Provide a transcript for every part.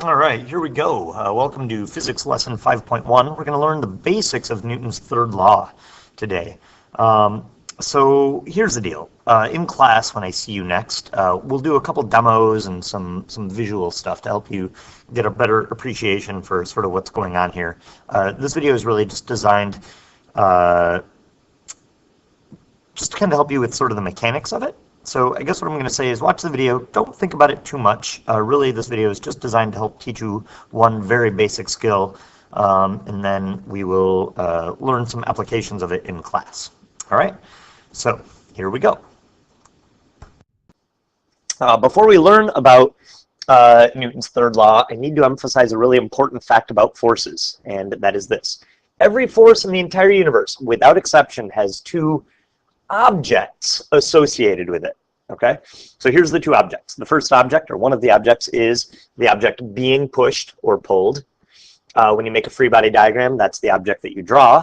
All right, here we go. Welcome to Physics Lesson 5.1. We're going to learn the basics of Newton's third law today. So here's the deal. In class, when I see you next, we'll do a couple demos and some visual stuff to help you get a better appreciation for sort of what's going on here. This video is really just designed just to kind of help you with sort of the mechanics of it. So I guess what I'm going to say is watch the video, don't think about it too much. Really, this video is just designed to help teach you one very basic skill, and then we will learn some applications of it in class. All right, so here we go. Before we learn about Newton's third law, I need to emphasize a really important fact about forces, and that is this. Every force in the entire universe, without exception, has two objects associated with it. Okay, so here's the two objects. The first object, or one of the objects, is the object being pushed or pulled. When you make a free body diagram, that's the object that you draw.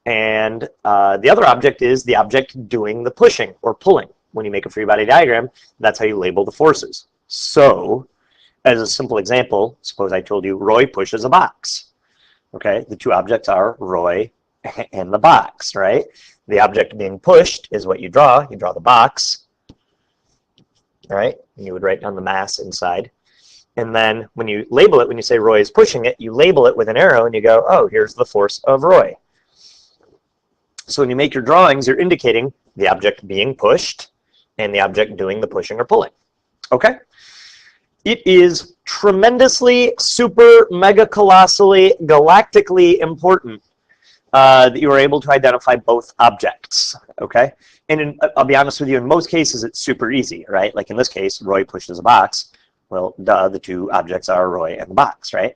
And the other object is the object doing the pushing or pulling. When you make a free body diagram, that's how you label the forces. So, as a simple example, suppose I told you Roy pushes a box. Okay, the two objects are Roy and the box, right? The object being pushed is what you draw. You draw the box, right? And you would write down the mass inside. And then when you label it, when you say Roy is pushing it, you label it with an arrow and you go, oh, here's the force of Roy. So when you make your drawings, you're indicating the object being pushed and the object doing the pushing or pulling. Okay? It is tremendously, super, mega, colossally, galactically important that you are able to identify both objects, okay? And I'll be honest with you, in most cases, it's super easy, right? Like in this case, Roy pushes a box. Well, duh, the two objects are Roy and the box, right?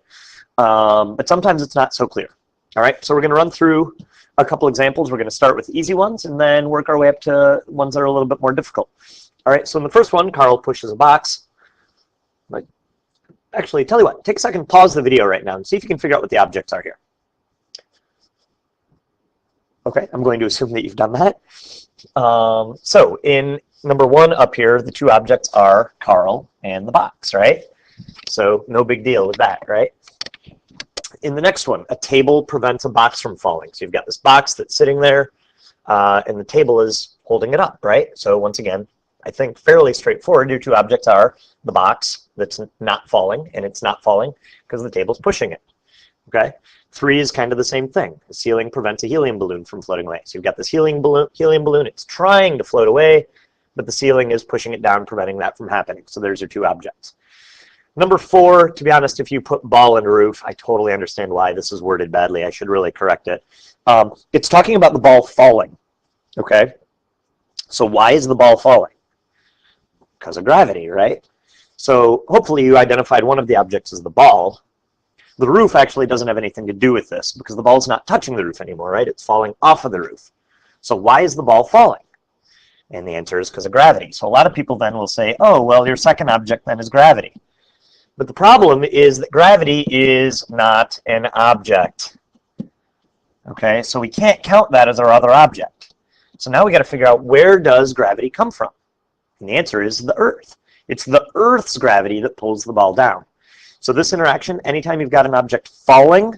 But sometimes it's not so clear, all right? So we're going to run through a couple examples. We're going to start with easy ones and then work our way up to ones that are a little bit more difficult. All right, so in the first one, Carl pushes a box. Actually, tell you what, take a second, pause the video right now and see if you can figure out what the objects are here. Okay, I'm going to assume that you've done that. So in number one up here, the two objects are Carl and the box, right? So no big deal with that, right? In the next one, a table prevents a box from falling. So you've got this box that's sitting there, and the table is holding it up, right? So once again, I think fairly straightforward. Your two objects are the box that's not falling, and it's not falling because the table's pushing it, okay? 3 is kind of the same thing. The ceiling prevents a helium balloon from floating away. So you've got this helium balloon, it's trying to float away, but the ceiling is pushing it down, preventing that from happening. So there's your two objects. Number 4, to be honest, if you put ball in a roof, I totally understand why this is worded badly. I should really correct it. It's talking about the ball falling, okay? So why is the ball falling? Because of gravity, right? So hopefully you identified one of the objects as the ball. The roof actually doesn't have anything to do with this because the ball's not touching the roof anymore, right? It's falling off of the roof. So why is the ball falling? And the answer is because of gravity. So a lot of people then will say, oh, well, your second object then is gravity. But the problem is that gravity is not an object. Okay, so we can't count that as our other object. So now we got to figure out, where does gravity come from? And the answer is the Earth. It's the Earth's gravity that pulls the ball down. So this interaction, anytime you've got an object falling,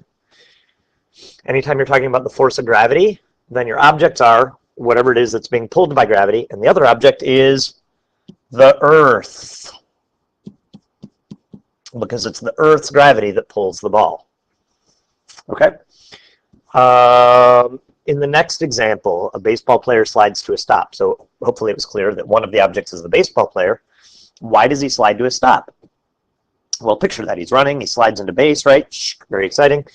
anytime you're talking about the force of gravity, then your objects are whatever it is that's being pulled by gravity, and the other object is the Earth, because it's the Earth's gravity that pulls the ball. Okay? In the next example, a baseball player slides to a stop. So hopefully it was clear that one of the objects is the baseball player. Why does he slide to a stop? Well, picture that. He's running, he slides into base, right? Very exciting.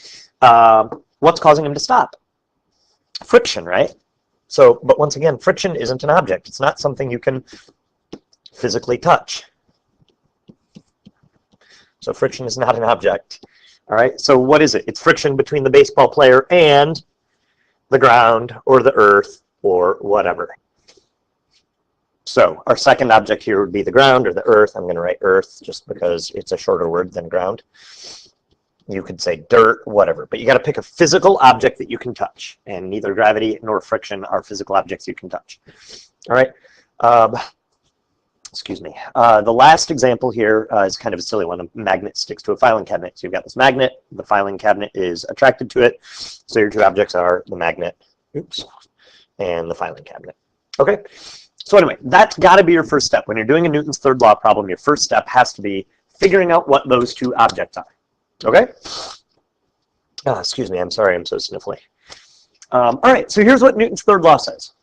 What's causing him to stop? Friction, right? So, but once again, friction isn't an object. It's not something you can physically touch. So friction is not an object. All right, so what is it? It's friction between the baseball player and the ground or the earth or whatever. So our second object here would be the ground or the earth. I'm going to write earth just because it's a shorter word than ground. You could say dirt, whatever. But you got to pick a physical object that you can touch. And neither gravity nor friction are physical objects you can touch. All right. Excuse me. The last example here is kind of a silly one. A magnet sticks to a filing cabinet. So you've got this magnet. The filing cabinet is attracted to it. So your two objects are the magnet, oops, and the filing cabinet. Okay. So anyway, that's got to be your first step. When you're doing a Newton's third law problem, your first step has to be figuring out what those two objects are. Okay? Excuse me. I'm sorry. I'm so sniffly. All right. So here's what Newton's third law says.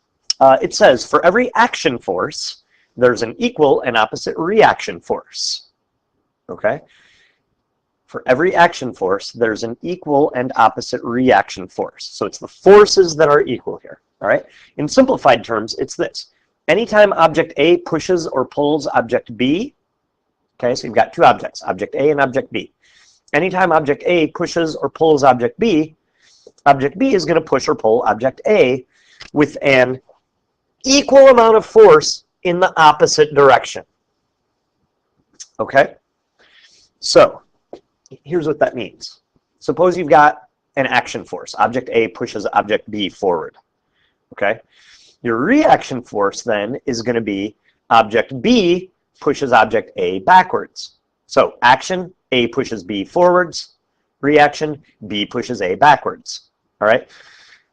It says for every action force, there's an equal and opposite reaction force. Okay? For every action force, there's an equal and opposite reaction force. So it's the forces that are equal here. All right? In simplified terms, it's this. Anytime object A pushes or pulls object B, okay, so you've got two objects, object A and object B. Anytime object A pushes or pulls object B is going to push or pull object A with an equal amount of force in the opposite direction. Okay? So, here's what that means. Suppose you've got an action force. Object A pushes object B forward. Okay? Your reaction force then is going to be object B pushes object A backwards. So, action, A pushes B forwards. Reaction, B pushes A backwards. All right?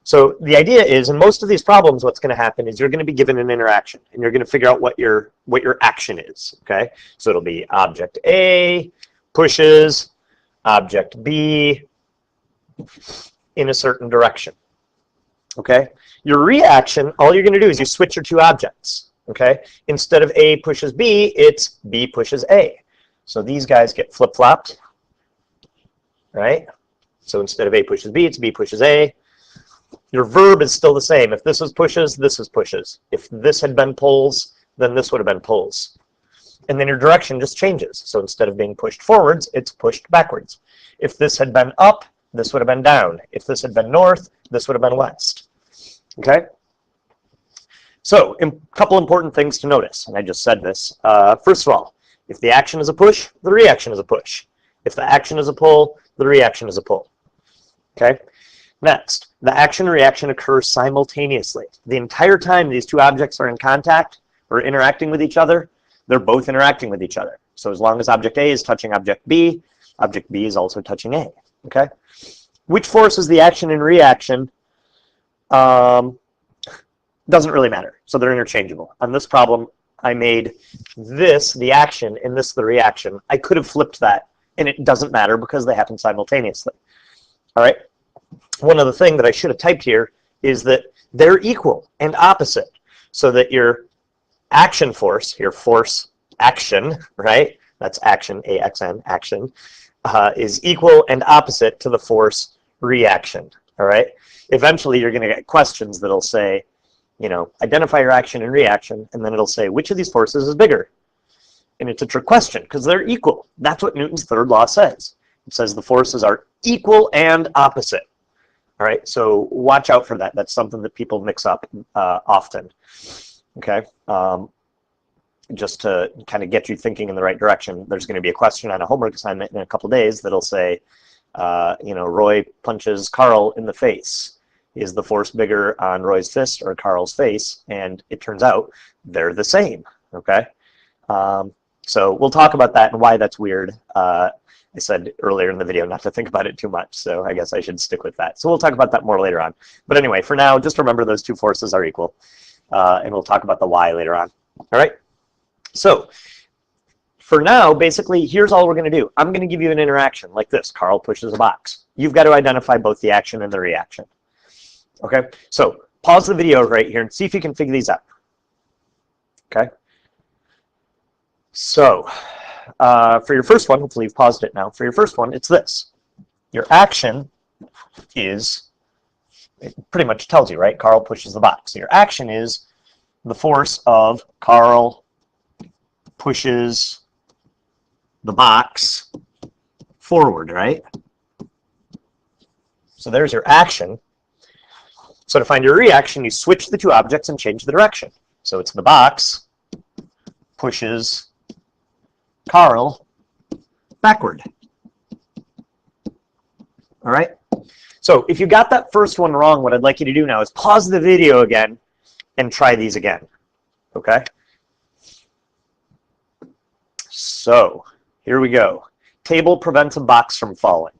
So the idea is, in most of these problems, what's going to happen is you're going to be given an interaction, and you're going to figure out what your action is. Okay, so it'll be object A pushes object B in a certain direction. Okay, your reaction, all you're going to do is you switch your two objects. Okay, instead of A pushes B, it's B pushes A. So these guys get flip-flopped, right? So instead of A pushes B, it's B pushes A. Your verb is still the same. If this is pushes, this is pushes. If this had been pulls, then this would have been pulls. And then your direction just changes. So instead of being pushed forwards, it's pushed backwards. If this had been up, this would have been down. If this had been north, this would have been west. Okay? So, a couple important things to notice, and I just said this. First of all, if the action is a push, the reaction is a push. If the action is a pull, the reaction is a pull. Okay? Next, the action and reaction occur simultaneously. The entire time these two objects are in contact or interacting with each other, they're both interacting with each other. So as long as object A is touching object B is also touching A. Okay? Which force is the action and reaction doesn't really matter. So they're interchangeable. On this problem, I made this the action and this the reaction. I could have flipped that, and it doesn't matter because they happen simultaneously. All right? One other thing that I should have typed here is that they're equal and opposite, so that your action force, your force action, right? That's action, A-X-N, action, is equal and opposite to the force reaction, all right? Eventually, you're going to get questions that'll say, you know, identify your action and reaction, and then it'll say, which of these forces is bigger? And it's a trick question, because they're equal. That's what Newton's third law says. It says the forces are equal and opposite. All right, so watch out for that. That's something that people mix up often. Okay, just to kind of get you thinking in the right direction, there's going to be a question on a homework assignment in a couple days that'll say, you know, Roy punches Carl in the face. Is the force bigger on Roy's fist or Carl's face? And it turns out they're the same. Okay, so we'll talk about that and why that's weird. I said earlier in the video not to think about it too much, so I guess I should stick with that. So we'll talk about that more later on. But anyway, for now, just remember those two forces are equal, and we'll talk about the why later on. All right? So for now, basically, here's all we're going to do. I'm going to give you an interaction like this. Carl pushes a box. You've got to identify both the action and the reaction. Okay? So pause the video right here and see if you can figure these out. Okay? So for your first one, hopefully you've paused it now. For your first one, it's this. Your action is, it pretty much tells you, right? Carl pushes the box. So your action is the force of Carl pushes the box forward, right? So there's your action. So to find your reaction, you switch the two objects and change the direction. So it's the box pushes Carl backward. All right? So if you got that first one wrong, what I'd like you to do now is pause the video again and try these again. Okay? So here we go. Table prevents a box from falling.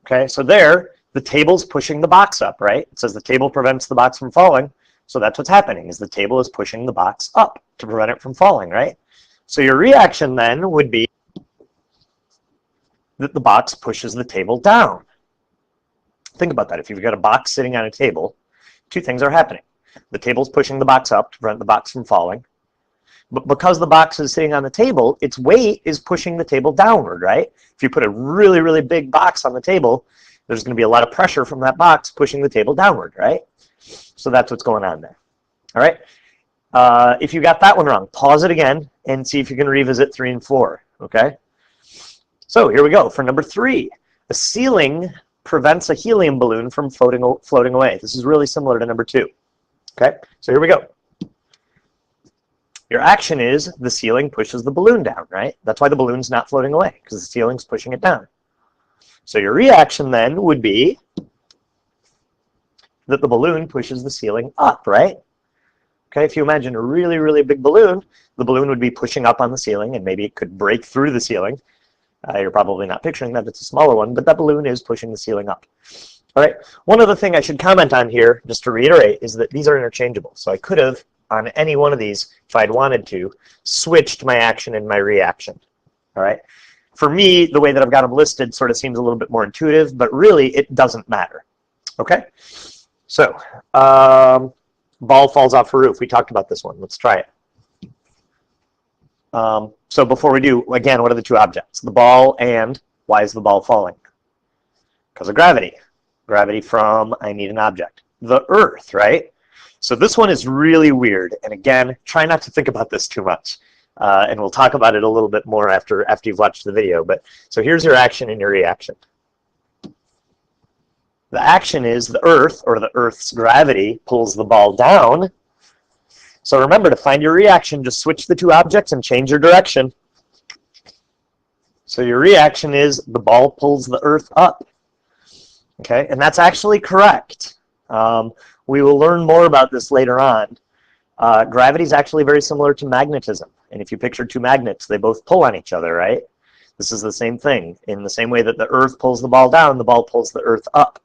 Okay, so there, the table's pushing the box up, right? It says the table prevents the box from falling. So that's what's happening, is the table is pushing the box up to prevent it from falling, right? So your reaction then would be that the box pushes the table down. Think about that. If you've got a box sitting on a table, two things are happening. The table's pushing the box up to prevent the box from falling. But because the box is sitting on the table, its weight is pushing the table downward, right? If you put a really, really big box on the table, there's going to be a lot of pressure from that box pushing the table downward, right? So that's what's going on there. All right. If you got that one wrong, pause it again and see if you can revisit 3 and 4, okay? So here we go. For number 3, a ceiling prevents a helium balloon from floating away. This is really similar to number 2. Okay, so here we go. Your action is the ceiling pushes the balloon down, right? That's why the balloon's not floating away, because the ceiling's pushing it down. So your reaction then would be that the balloon pushes the ceiling up, right? Okay, if you imagine a really, really big balloon, the balloon would be pushing up on the ceiling, and maybe it could break through the ceiling. You're probably not picturing that, it's a smaller one, but that balloon is pushing the ceiling up. All right, one other thing I should comment on here, just to reiterate, is that these are interchangeable. So I could have, on any one of these, if I'd wanted to, switched my action and my reaction. All right, for me, the way that I've got them listed sort of seems a little bit more intuitive, but really it doesn't matter. Okay, so ball falls off a roof. We talked about this one. Let's try it. So before we do, again, what are the two objects? The ball and why is the ball falling? Because of gravity. Gravity from I need an object. The earth, right? So this one is really weird. And again, try not to think about this too much. And we'll talk about it a little bit more after you've watched the video. But so here's your action and your reaction. The action is the earth, or the earth's gravity, pulls the ball down. So remember, to find your reaction, just switch the two objects and change your direction. So your reaction is the ball pulls the earth up. Okay, and that's actually correct. We will learn more about this later on. Gravity is actually very similar to magnetism. And if you picture two magnets, they both pull on each other, right? This is the same thing. In the same way that the earth pulls the ball down, the ball pulls the earth up.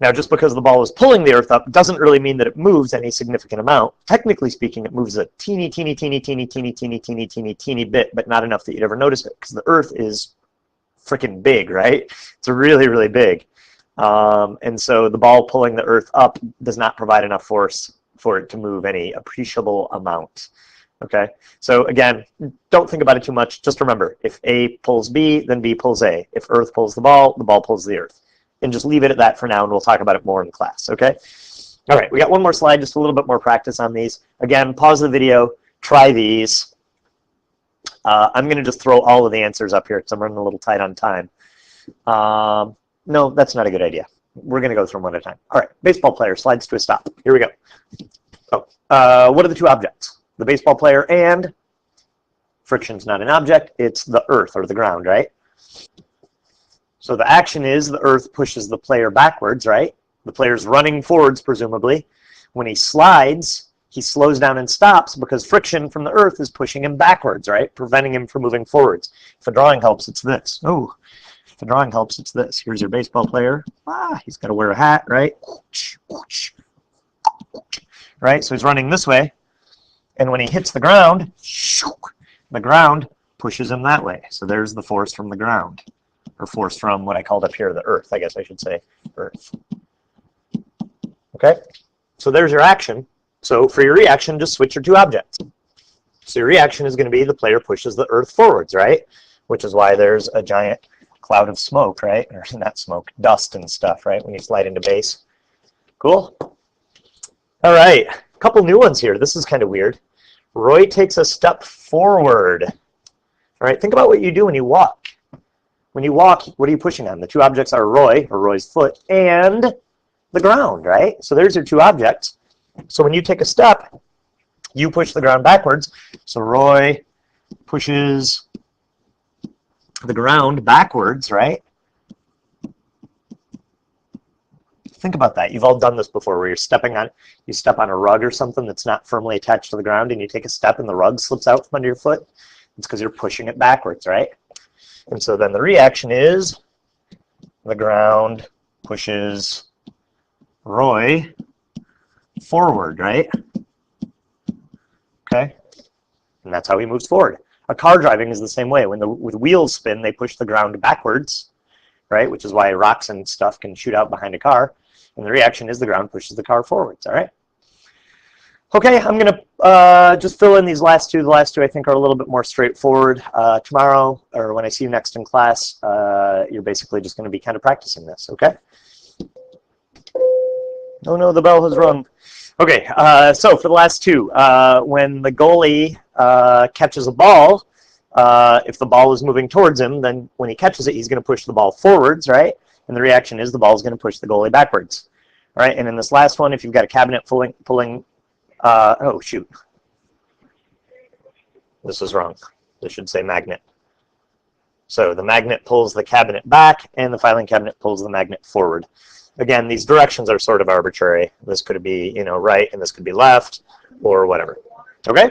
Now, just because the ball is pulling the earth up doesn't really mean that it moves any significant amount. Technically speaking, it moves a teeny bit, but not enough that you'd ever notice it, because the earth is freaking big, right? It's really, really big. And so the ball pulling the earth up does not provide enough force for it to move any appreciable amount. Okay, so again, don't think about it too much. Just remember, if A pulls B, then B pulls A. If earth pulls the ball pulls the earth. And just leave it at that for now, and we'll talk about it more in class, okay? All right, we got one more slide, just a little bit more practice on these. Again, pause the video, try these. I'm going to just throw all of the answers up here because I'm running a little tight on time. No, that's not a good idea. We're going to go through them one at a time. All right, baseball player slides to a stop. Here we go. Oh, what are the two objects? The baseball player and friction's not an object. It's the earth or the ground, right? So the action is the earth pushes the player backwards, right? The player's running forwards, presumably. When he slides, he slows down and stops because friction from the earth is pushing him backwards, right? Preventing him from moving forwards. If a drawing helps, it's this. Oh, if a drawing helps, it's this. Here's your baseball player. He's got to wear a hat, right? Right, so he's running this way. And when he hits the ground pushes him that way. So there's the force from the ground. Or force from what I called up here, the earth, I guess I should say, earth. Okay, so there's your action. So for your reaction, just switch your two objects. So your reaction is going to be the player pushes the earth forwards, right? Which is why there's a giant cloud of smoke, right? Or not smoke, dust and stuff, right? When you slide into base. Cool? All right, a couple new ones here. This is kind of weird. Roy takes a step forward. All right, think about what you do when you walk. When you walk, what are you pushing on? The two objects are Roy, or Roy's foot, and the ground, right? So there's your two objects. So when you take a step, you push the ground backwards. So Roy pushes the ground backwards, right? Think about that. You've all done this before where you step on a rug or something that's not firmly attached to the ground, and you take a step and the rug slips out from under your foot. It's because you're pushing it backwards, right? And so then the reaction is the ground pushes Roy forward, right? Okay? And that's how he moves forward. A car driving is the same way. With wheels spin, they push the ground backwards, right? Which is why rocks and stuff can shoot out behind a car. And the reaction is the ground pushes the car forwards, all right? Okay, I'm going to just fill in these last two. The last two I think are a little bit more straightforward. Tomorrow, or when I see you next in class, you're basically just going to be kind of practicing this, okay? Oh no, the bell has rung. Okay, so for the last two, when the goalie catches a ball, if the ball is moving towards him, then when he catches it, he's going to push the ball forwards, right? And the reaction is the ball is going to push the goalie backwards, right? And in this last one, if you've got a cabinet pulling oh shoot, this is wrong. This should say magnet. So the magnet pulls the cabinet back, and the filing cabinet pulls the magnet forward. Again, these directions are sort of arbitrary. This could be, right, and this could be left, or whatever. Okay?